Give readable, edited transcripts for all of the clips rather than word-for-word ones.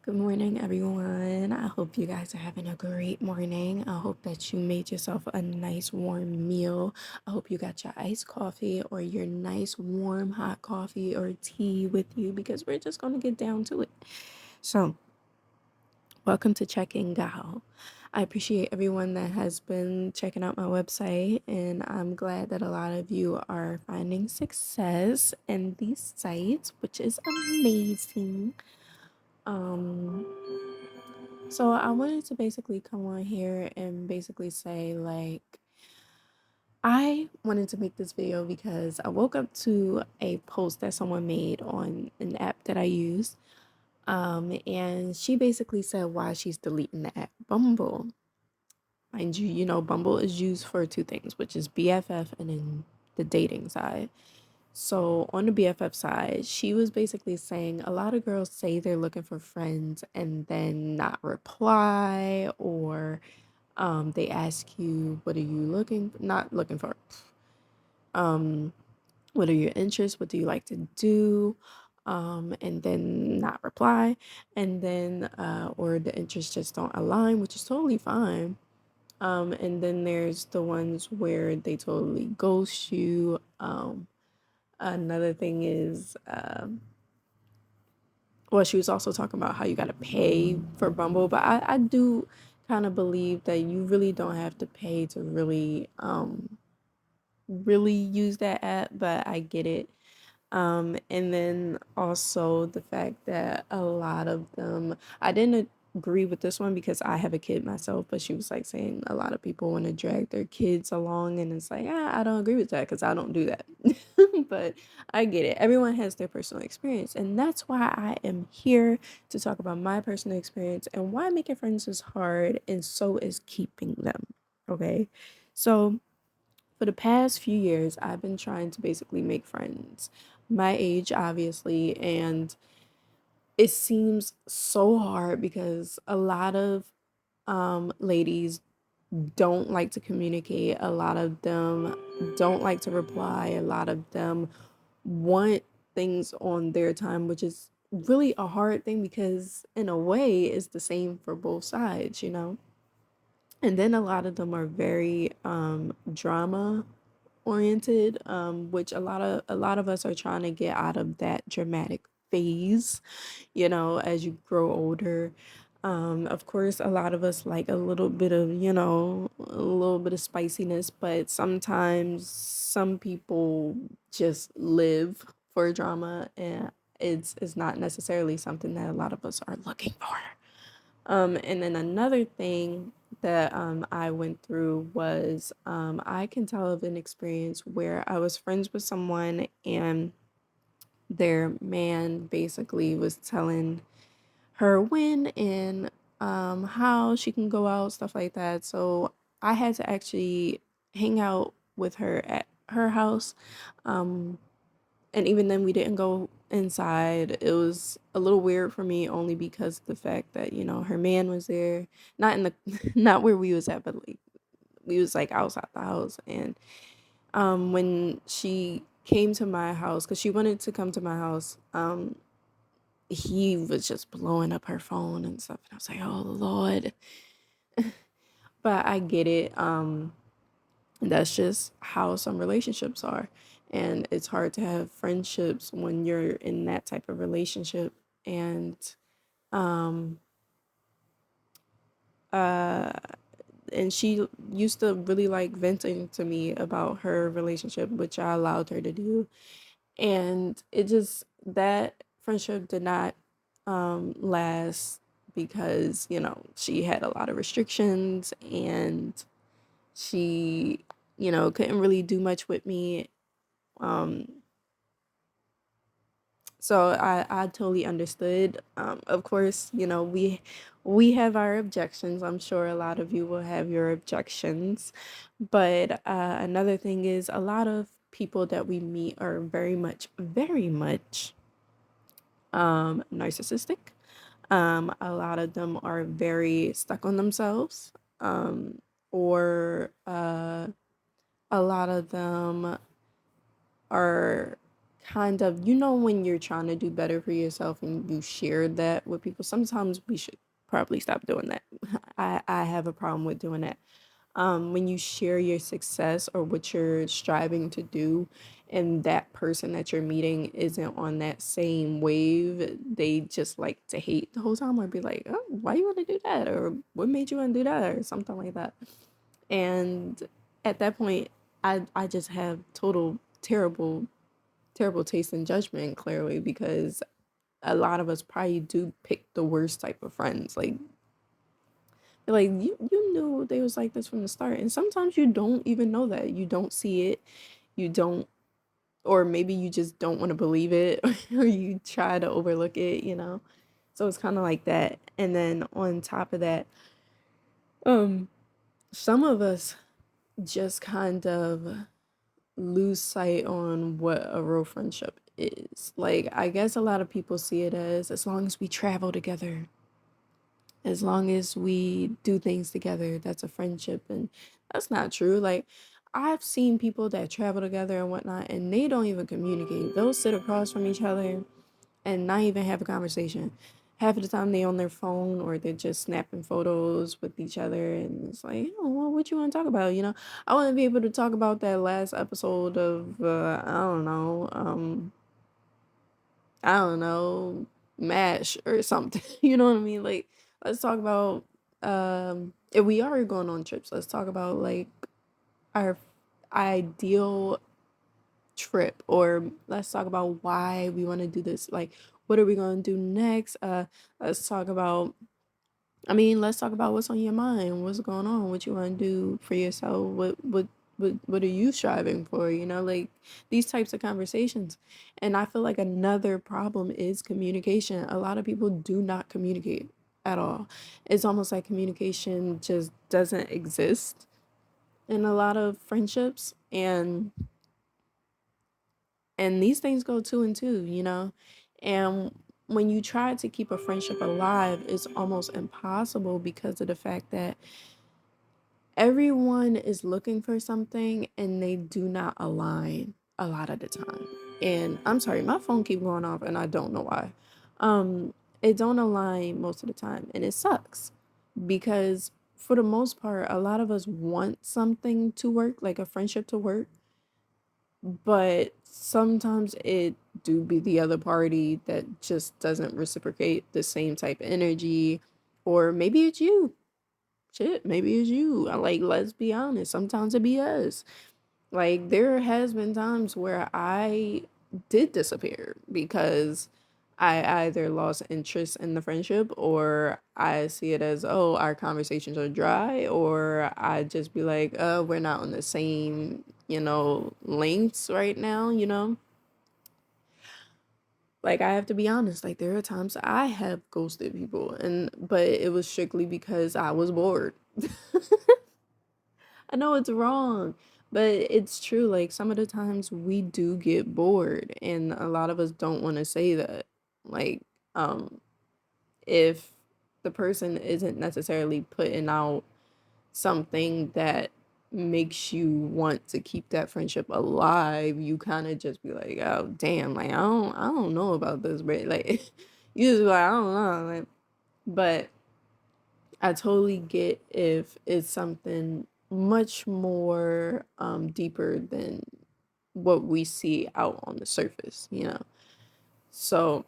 Good morning, everyone. I hope you guys are having a great morning. I hope that you made yourself a nice warm meal. I hope you got your iced coffee or your nice warm hot coffee or tea with you because we're just going to get down to it. So, welcome to Checking Gal. I appreciate everyone that has been checking out my website, and I'm glad that a lot of you are finding success in these sites, which is amazing. Um, So I wanted to basically come on here and basically say like I wanted to make this video because I woke up to a post that someone made on an app that I use. And she basically said why she's deleting the app Bumble. Mind you, Bumble is used for two things, which is BFF and then the dating side. So on the BFF side, she was basically saying a lot of girls say they're looking for friends and then not reply, or they ask you, what are you not looking for? Um, what are your interests? What do you like to do? And then not reply. And then, or the interests just don't align, which is totally fine. And then there's the ones where they totally ghost you. Another thing is, well, she was also talking about how you got to pay for Bumble, but I do kind of believe that you really don't have to pay to really use that app, but I get it. And then also the fact that a lot of them, I didn't agree with this one because I have a kid myself, but she was like saying a lot of people want to drag their kids along, and it's like, I don't agree with that because I don't do that. But I get it. Everyone has their personal experience, and that's why I am here to talk about my personal experience and why making friends is hard, and so is keeping them. Okay. So for the past few years, I've been trying to basically make friends my age, obviously, and it seems so hard because a lot of ladies don't like to communicate. A lot of them don't like to reply. A lot of them want things on their time, which is really a hard thing because, in a way, it's the same for both sides. And then a lot of them are very drama oriented, which a lot of us are trying to get out of that dramatic phase, as you grow older. Of course, a lot of us like a little bit of, a little bit of spiciness, but sometimes some people just live for drama, and it's not necessarily something that a lot of us are looking for. And then another thing that I went through was I can tell of an experience where I was friends with someone and their man basically was telling her when and how she can go out, stuff like that. So I had to actually hang out with her at her house. Um, and even then, we didn't go inside. It was a little weird for me only because of the fact that, her man was there, not in the, not where we was at, but like we was like outside the house. And when she came to my house, because she wanted to come to my house, he was just blowing up her phone and stuff. And I was like, oh Lord. But I get it. That's just how some relationships are. And it's hard to have friendships when you're in that type of relationship. And um uh and she used to really like venting to me about her relationship, which I allowed her to do. And it just, that friendship did not last because, she had a lot of restrictions, and she, couldn't really do much with me. Um, so I totally understood. Of course, we have our objections. I'm sure a lot of you will have your objections. But another thing is a lot of people that we meet are very much narcissistic. A lot of them are very stuck on themselves. Or a lot of them are kind of, when you're trying to do better for yourself and you share that with people, sometimes we should probably stop doing that. I have a problem with doing that. When you share your success or what you're striving to do, and that person that you're meeting isn't on that same wave, they just like to hate the whole time or be like, oh, why you want to do that? Or what made you want to do that? Or something like that. And at that point, I just have total terrible taste in judgment, clearly, because a lot of us probably do pick the worst type of friends. Like you knew they was like this from the start, and sometimes you don't even know that. You don't see it. You don't, or maybe you just don't want to believe it, or you try to overlook it. So it's kind of like that. And then on top of that, um, some of us just kind of lose sight on what a real friendship is. Like, I guess a lot of people see it as long as we travel together, as long as we do things together, that's a friendship. And that's not true. Like, I've seen people that travel together and whatnot, and they don't even communicate. They'll sit across from each other and not even have a conversation. Half of the time they on their phone or they're just snapping photos with each other, and it's like, oh, well, what you want to talk about? I want to be able to talk about that last episode of I don't know, MASH or something. You know what I mean? Like, let's talk about if we are going on trips, let's talk about like our ideal trip, or let's talk about why we want to do this. Like, what are we going to do next? Let's talk about, let's talk about what's on your mind, what's going on, what you want to do for yourself, what are you striving for, like these types of conversations. And I feel like another problem is communication. A lot of people do not communicate at all. It's almost like communication just doesn't exist in a lot of friendships, and these things go two and two. And when you try to keep a friendship alive, it's almost impossible because of the fact that everyone is looking for something and they do not align a lot of the time. And I'm sorry, my phone keep going off and I don't know why. um it don't align most of the time, and it sucks because for the most part a lot of us want something to work, like a friendship to work, but sometimes it do be the other party that just doesn't reciprocate the same type of energy. Or maybe it's you. Shit, maybe it's you. Like, let's be honest, sometimes it be us. Like, there has been times where I did disappear because I either lost interest in the friendship, or I see it as, oh, our conversations are dry, or I just be like, we're not on the same, lengths right now. Like, I have to be honest, like there are times I have ghosted people, and but it was strictly because I was bored. I know it's wrong, but it's true. Like, some of the times we do get bored, and a lot of us don't want to say that. Like, um, if the person isn't necessarily putting out something that makes you want to keep that friendship alive, you kind of just be like, oh damn, like I don't know about this, but like you just be like, I don't know, like, but I totally get if it's something much more deeper than what we see out on the surface. So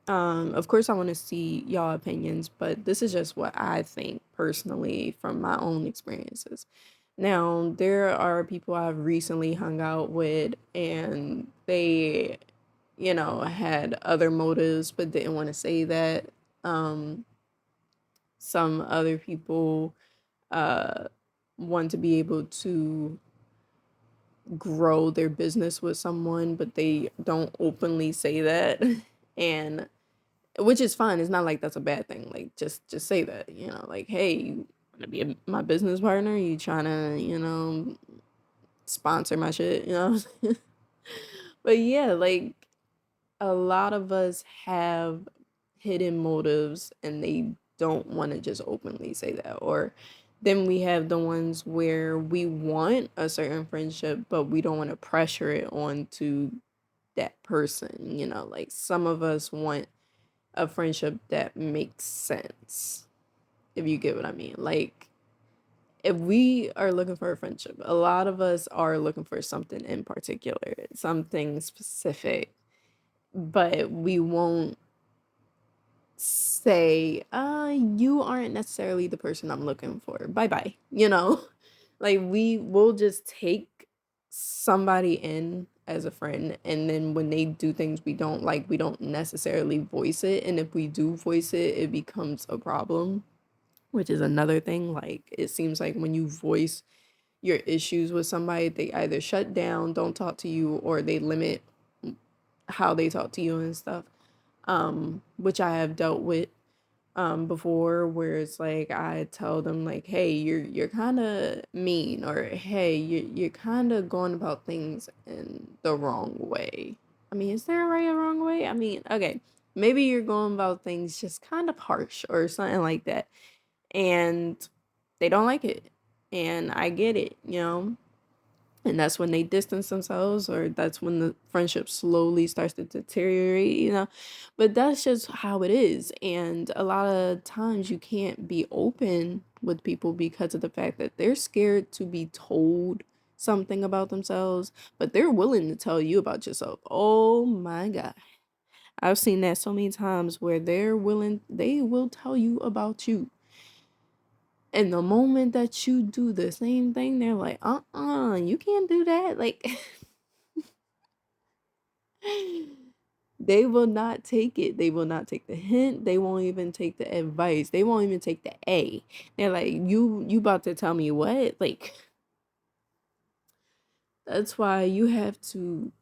of course I want to see y'all opinions, but this is just what I think personally from my own experiences. Now, there are people I've recently hung out with, and they, had other motives but didn't want to say that. Um, some other people uh, want to be able to grow their business with someone, but they don't openly say that. And which is fine. It's not like that's a bad thing. Like, just say that, like, hey, you want to be my business partner? You trying to, sponsor my shit? But yeah, like a lot of us have hidden motives and they don't want to just openly say that. Or then we have the ones where we want a certain friendship, but we don't want to pressure it onto that person, like some of us want a friendship that makes sense, if you get what I mean. Like, if we are looking for a friendship, a lot of us are looking for something in particular, something specific, but we won't say, you aren't necessarily the person I'm looking for. Bye bye. Like we will just take somebody in as a friend, and then when they do things we don't like, we don't necessarily voice it. And if we do voice it, it becomes a problem, which is another thing. Like, it seems like when you voice your issues with somebody, they either shut down, don't talk to you, or they limit how they talk to you and stuff. Which I have dealt with before, where it's like I tell them like, hey, you're kind of mean, or hey, you're kind of going about things in the wrong way. I mean, is there a right or wrong way? I mean, okay, maybe you're going about things just kind of harsh or something like that, and they don't like it, and I get it. And that's when they distance themselves, or that's when the friendship slowly starts to deteriorate. But that's just how it is. And a lot of times you can't be open with people because of the fact that they're scared to be told something about themselves, but they're willing to tell you about yourself. Oh my God. I've seen that so many times where they will tell you about you. And the moment that you do the same thing, they're like, you can't do that. Like, they will not take it. They will not take the hint. They won't even take the advice. They won't even take the A. They're like, you about to tell me what? Like, that's why you have to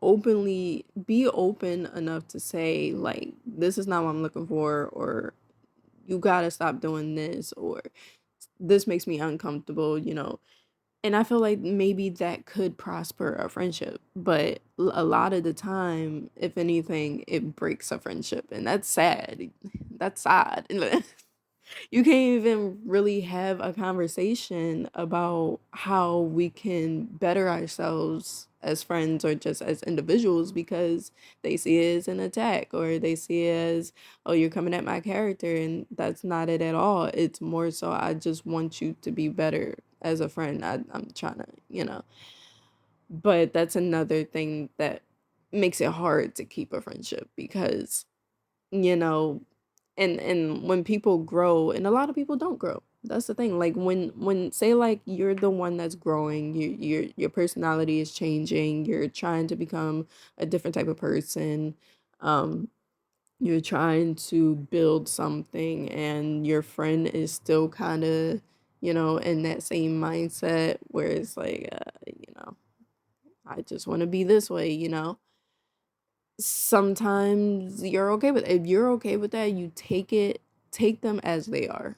openly be open enough to say, like, this is not what I'm looking for, or you gotta stop doing this, or this makes me uncomfortable. And I feel like maybe that could prosper a friendship, but a lot of the time, if anything, it breaks a friendship, and that's sad. That's sad. You can't even really have a conversation about how we can better ourselves as friends or just as individuals, because they see it as an attack, or they see it as, oh, you're coming at my character, and that's not it at all. It's more so, I just want you to be better as a friend. I'm trying to. But that's another thing that makes it hard to keep a friendship, because you know and when people grow, and a lot of people don't grow. That's the thing. Like, when say like you're the one that's growing, your personality is changing, you're trying to become a different type of person, um you're trying to build something, and your friend is still kind of in that same mindset, where it's like, I just want to be this way. Sometimes you're okay with if you're okay with that, you take them as they are,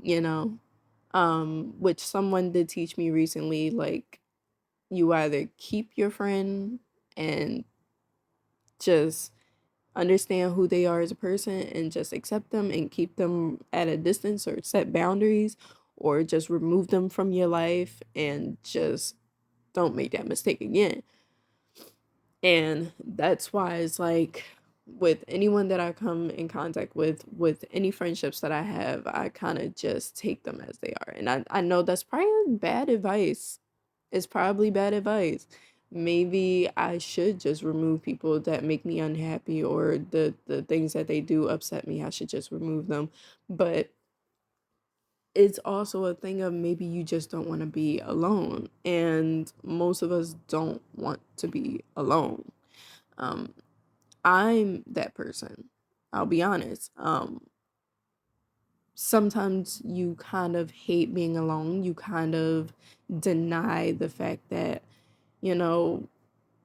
you know which someone did teach me recently. Like, you either keep your friend and just understand who they are as a person and just accept them and keep them at a distance, or set boundaries, or just remove them from your life and just don't make that mistake again. And that's why it's like, with anyone that I come in contact with any friendships that I have, I kind of just take them as they are. And I know that's probably bad advice. It's probably bad advice. Maybe I should just remove people that make me unhappy, or the things that they do upset me. I should just remove them. But it's also a thing of, maybe you just don't want to be alone. And most of us don't want to be alone. Um, I'm that person. I'll be honest. Sometimes you kind of hate being alone. You kind of deny the fact that, you know,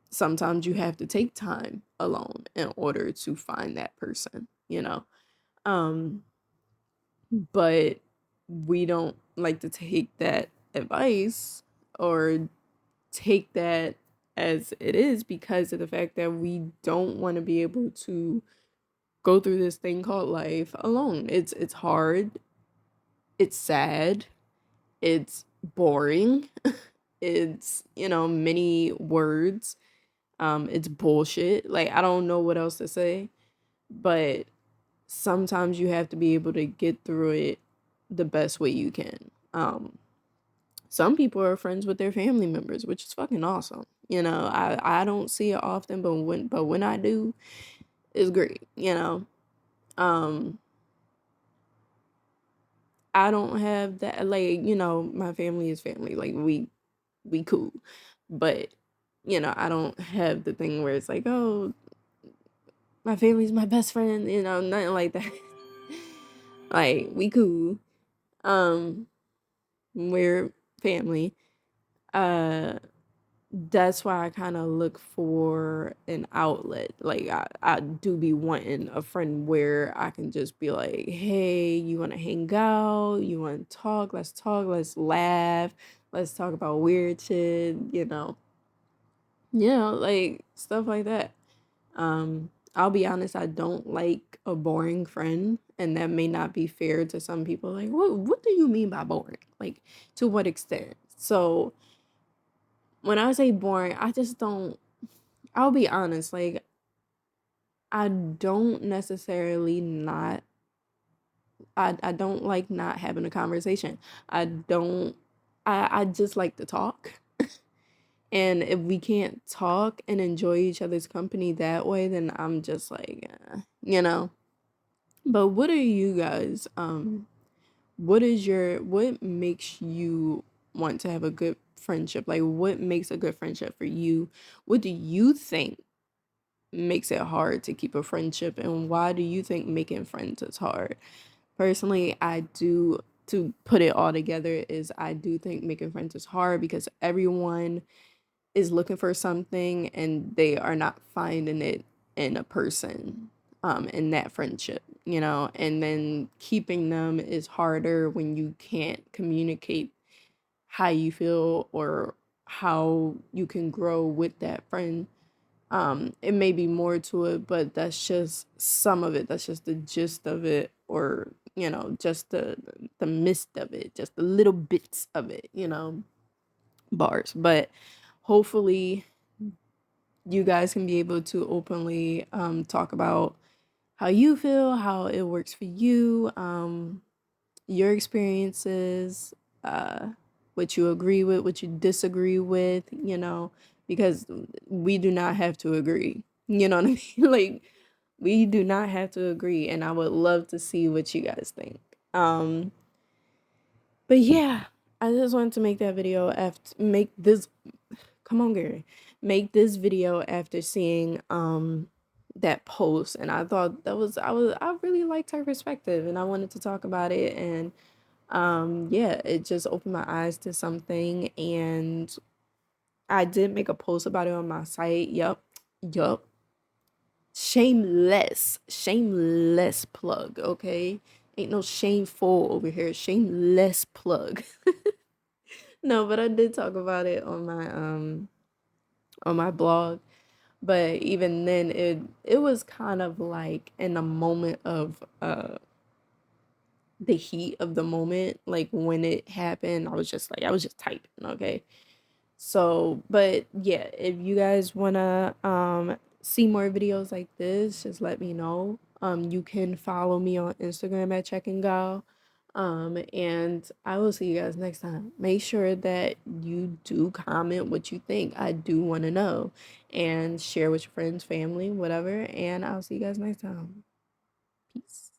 sometimes you have to take time alone in order to find that person. Um, but we don't like to take that advice, or take that as it is, because of the fact that we don't want to be able to go through this thing called life alone. It's hard, it's sad, it's boring, it's many words. It's bullshit. Like, I don't know what else to say, but sometimes you have to be able to get through it the best way you can. Some people are friends with their family members, which is fucking awesome. I don't see it often, but when I do, it's great. Um, I don't have that, like, my family is family. Like, we cool. But, I don't have the thing where it's like, oh, my family's my best friend, nothing like that. Like, we cool. Um, we're family. Uh, that's why I kind of look for an outlet. Like, I do be wanting a friend where I can just be like, hey, you want to hang out? You want to talk? Let's talk. Let's laugh. Let's talk about weird shit. Like stuff like that. I'll be honest, I don't like a boring friend, and that may not be fair to some people. Like, what do you mean by boring? Like, to what extent? So when I say boring, I just don't. I'll be honest, like, I don't necessarily not. I don't like not having a conversation. I don't. I just like to talk. And if we can't talk and enjoy each other's company that way, then I'm just like, But what are you guys? What makes you want to have a good friendship? Like, what makes a good friendship for you? What do you think makes it hard to keep a friendship, and why do you think making friends is hard? Personally, I do. To put it all together, is I do think making friends is hard because everyone is looking for something and they are not finding it in a person, in that friendship, and then keeping them is harder when you can't communicate how you feel or how you can grow with that friend. It may be more to it, but that's just some of it. That's just the gist of it, or just the mist of it, just the little bits of it, bars. But hopefully you guys can be able to openly talk about how you feel, how it works for you, your experiences, uh, what you agree with, what you disagree with, because we do not have to agree. You know what I mean? Like, we do not have to agree, and I would love to see what you guys think. Um, but yeah, I just wanted to make that video after make this come on, Gary. Make this video after seeing that post, and I thought I really liked her perspective, and I wanted to talk about it. And yeah, it just opened my eyes to something, and I did make a post about it on my site. Yup. Shameless plug, okay? Ain't no shameful over here. Shameless plug. No, but I did talk about it on my blog. But even then, it was kind of like in a moment of the heat of the moment. Like, when it happened, I was just typing, okay? So, but yeah, if you guys wanna see more videos like this, just let me know. You can follow me on Instagram at Check and Go. And I will see you guys next time. Make sure that you do comment what you think. I do want to know, and share with your friends, family, whatever. And I'll see you guys next time. Peace.